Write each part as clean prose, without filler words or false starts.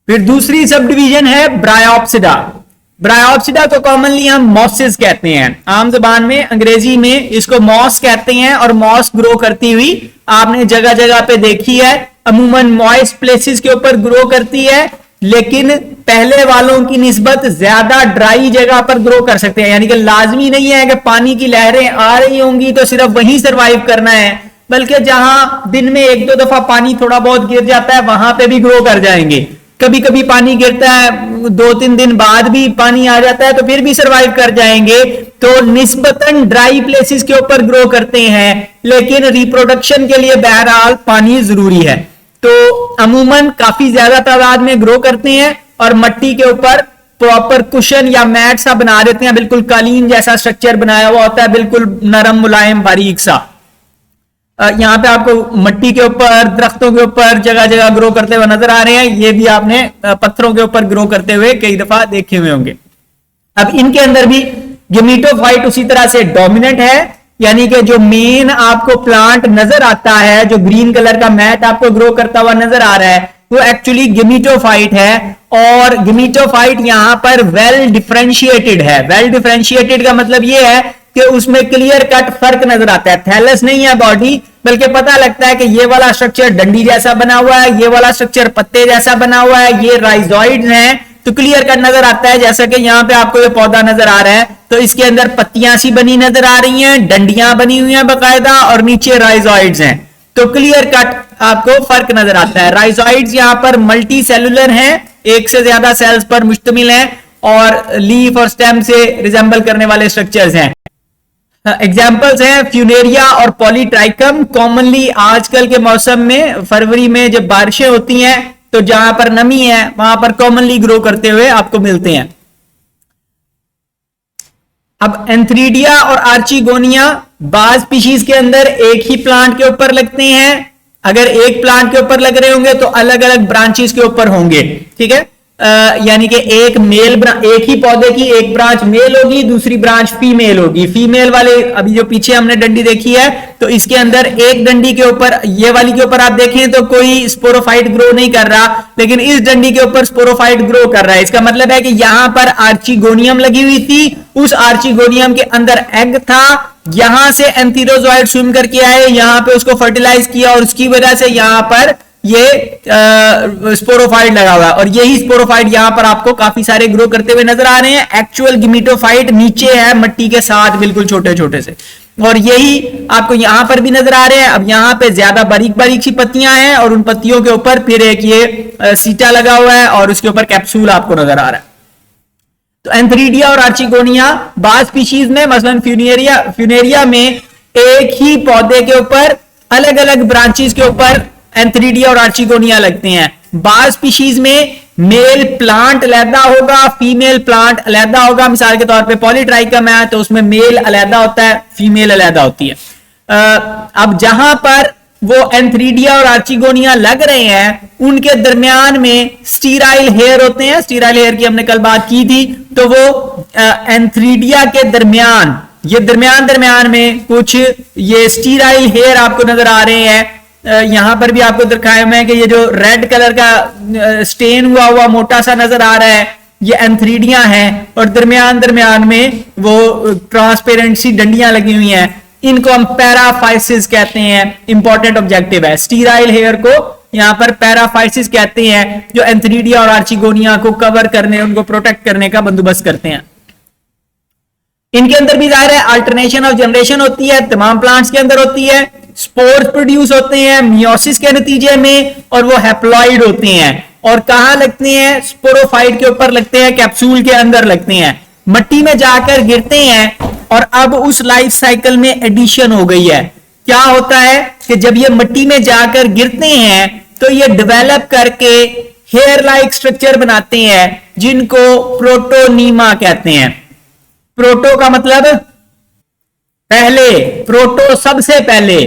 फिर दूसरी sub division है ब्रायोप्सिडा। ब्रायोप्सिडा को कॉमनली हम मॉसेस कहते हैं, आम जबान में अंग्रेजी में इसको मॉस कहते हैं, और मॉस ग्रो करती हुई आपने जगह जगह पे देखी है, अमूमन मॉइस्ट प्लेसेस के ऊपर ग्रो करती है, लेकिन पहले वालों की निस्बत ज्यादा ड्राई जगह पर ग्रो कर सकते हैं। यानी कि लाजमी नहीं है कि पानी की लहरें आ रही होंगी तो सिर्फ वहीं सरवाइव करना है, बल्कि जहां दिन में एक दो दफा पानी थोड़ा बहुत गिर जाता है वहां पे भी ग्रो कर जाएंगे। कभी कभी पानी गिरता है, 2-3 दिन बाद भी पानी आ जाता है तो फिर भी सरवाइव कर जाएंगे। तो निस्बतन ड्राई प्लेसेस के ऊपर ग्रो करते हैं, लेकिन रिप्रोडक्शन के लिए बहरहाल पानी जरूरी है। तो अमूमन काफी ज्यादा तादाद में ग्रो करते हैं और मट्टी के ऊपर प्रॉपर कुशन या मैट सा बना देते हैं, बिल्कुल कालीन जैसा स्ट्रक्चर बनाया हुआ होता है, बिल्कुल नरम मुलायम बारीक सा। यहाँ पे आपको मट्टी के ऊपर, दरख्तों के ऊपर जगह जगह ग्रो करते हुए नजर आ रहे हैं। ये भी आपने पत्थरों के ऊपर ग्रो करते हुए कई दफा देखे हुए होंगे। अब इनके अंदर भी गेमेटोफाइट उसी तरह से डोमिनेंट है, यानी कि जो मेन आपको प्लांट नजर आता है, जो ग्रीन कलर का मैट आपको ग्रो करता हुआ नजर आ रहा है, वो एक्चुअली गेमेटोफाइट है। और गेमेटोफाइट यहां पर वेल डिफरेंशिएटेड है। वेल डिफरेंशिएटेड का मतलब ये है कि उसमें क्लियर कट फर्क नजर आता है। थैलस नहीं है बॉडी, बल्कि पता लगता है कि ये वाला स्ट्रक्चर डंडी जैसा बना हुआ है, ये वाला स्ट्रक्चर पत्ते जैसा बना हुआ है, ये राइजोइड्स हैं, तो क्लियर कट नजर आता है। जैसा कि यहाँ पे आपको ये पौधा नजर आ रहा है, तो इसके अंदर पत्तियां सी बनी नजर आ रही हैं, डंडियां बनी हुई हैं बकायदा, और नीचे राइजोइड्स हैं, तो क्लियर कट आपको फर्क नजर आता है। राइजोइड्स यहाँ पर मल्टी सेलुलर हैं, एक से ज्यादा सेल्स पर मुश्तमिल हैं, और लीफ और स्टेम से रिजेंबल करने वाले स्ट्रक्चर्स हैं। एग्जाम्पल्स हैं फ्यूनेरिया और पॉलीट्राइकम। कॉमनली आजकल के मौसम में फरवरी में जब बारिशें होती हैं तो जहां पर नमी है वहां पर कॉमनली ग्रो करते हुए आपको मिलते हैं। अब एंथ्रीडिया और आर्चिगोनिया बाज स्पीशीज के अंदर एक ही प्लांट के ऊपर लगते हैं। अगर एक प्लांट के ऊपर लग रहे होंगे तो अलग अलग ब्रांचेस के ऊपर होंगे, ठीक है। यानी कि एक ही पौधे की एक ब्रांच मेल होगी, दूसरी ब्रांच फीमेल होगी। फीमेल वाले अभी जो पीछे हमने डंडी देखी है, तो इसके अंदर एक डंडी के ऊपर, ये वाली के ऊपर आप देखें तो कोई स्पोरोफाइट ग्रो नहीं कर रहा, लेकिन इस डंडी के ऊपर स्पोरोफाइट ग्रो कर रहा है। इसका मतलब है कि यहां पर आर्चिगोनियम लगी हुई थी, उस आर्चिगोनियम के अंदर एग था, यहां से एंथीरोजोइड स्विम करके आए, यहां पे उसको फर्टिलाइज किया, और उसकी वजह से यहां पर ये स्पोरोफाइट लगा हुआ है। और यही स्पोरोफाइट यहां पर आपको काफी सारे ग्रो करते हुए नजर आ रहे हैं। एक्चुअल गेमेटोफाइट नीचे है मट्टी के साथ, बिल्कुल छोटे छोटे से, और यही आपको यहां पर भी नजर आ रहे हैं। अब यहां पे ज्यादा बारीक बारीक सी पत्तियां हैं, और उन पत्तियों के ऊपर फिर एक ये सीटा लगा हुआ है, और उसके ऊपर कैप्सूल आपको नजर आ रहा है। तो एंथ्रीडिया और आर्चिगोनिया बाज स्पीशीज में, मसलन फ्यूनेरिया में एक ही पौधे के ऊपर अलग अलग ब्रांचेस के ऊपर एंथ्रीडिया और आर्चिगोनिया लगते हैं। बाज स्पीशीज में मेल प्लांट अलहदा होगा, फीमेल प्लांट अलहदा होगा। मिसाल के तौर पे पॉलीट्राइकम है तो उसमें मेल अलहदा होता है, फीमेल अलहदा होती है। अब जहां पर वो एंथ्रीडिया और आर्चिगोनिया लग रहे हैं, उनके दरमियान में स्टीराइल हेयर होते हैं। स्टीराइल हेयर की हमने कल बात की थी। तो वो एंथ्रीडिया के दरमियान, ये दरमियान में कुछ ये स्टीराइल हेयर आपको नजर आ रहे हैं। यहां पर भी आपको दिखाया हुआ है कि ये जो रेड कलर का स्टेन हुआ मोटा सा नजर आ रहा है, ये एंथ्रीडिया है, और दरमियान में वो ट्रांसपेरेंट सी डंडियां लगी हुई हैं। इनको हम पैराफाइसिस कहते हैं। इंपॉर्टेंट ऑब्जेक्टिव है, स्टीराइल हेयर को यहां पर पैराफाइसिस कहते हैं, जो एंथ्रीडिया और आर्चिगोनिया को कवर करने, उनको प्रोटेक्ट करने का बंदोबस्त करते हैं। इनके अंदर भी जाहिर है अल्टरनेशन ऑफ जनरेशन होती है, तमाम प्लांट्स के अंदर होती है। स्पोर्स प्रोड्यूस होते हैं मियोसिस के नतीजे में, और वो हैप्लॉइड होते हैं। और कहां लगते हैं? स्पोरोफाइट के ऊपर लगते हैं, कैप्सूल के अंदर लगते हैं, मट्टी में जाकर गिरते हैं। और अब उस लाइफ साइकिल में एडिशन हो गई है। क्या होता है कि जब ये मट्टी में जाकर गिरते हैं तो ये डेवलप करके हेयर लाइक स्ट्रक्चर बनाते हैं, जिनको प्रोटोनीमा कहते हैं। प्रोटो का मतलब पहले, प्रोटो सबसे पहले,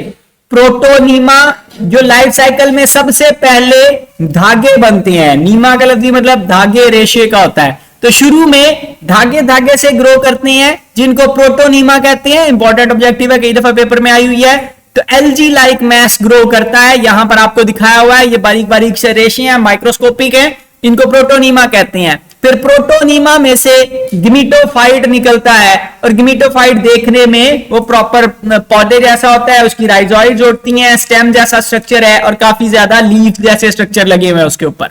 प्रोटोनीमा जो लाइफ साइकिल में सबसे पहले धागे बनते हैं। नीमा का लफ्ज़ी मतलब धागे, रेशे का होता है। तो शुरू में धागे से ग्रो करते हैं, जिनको प्रोटोनीमा कहते हैं। इंपॉर्टेंट ऑब्जेक्टिव है, कई दफा पेपर में आई हुई है। तो एलजी लाइक मैस ग्रो करता है। यहां पर आपको दिखाया हुआ है, ये बारीक बारीक से रेशे हैं, माइक्रोस्कोपिक हैं, इनको प्रोटोनीमा कहते हैं। फिर प्रोटोनीमा में से गिमिटोफाइट निकलता है, और गिमिटोफाइट देखने में वो प्रॉपर पौधे जैसा होता है, उसकी राइजोइड्स होती हैं, स्टेम जैसा स्ट्रक्चर है और काफी ज्यादा लीफ जैसे स्ट्रक्चर लगे हुए हैं उसके ऊपर।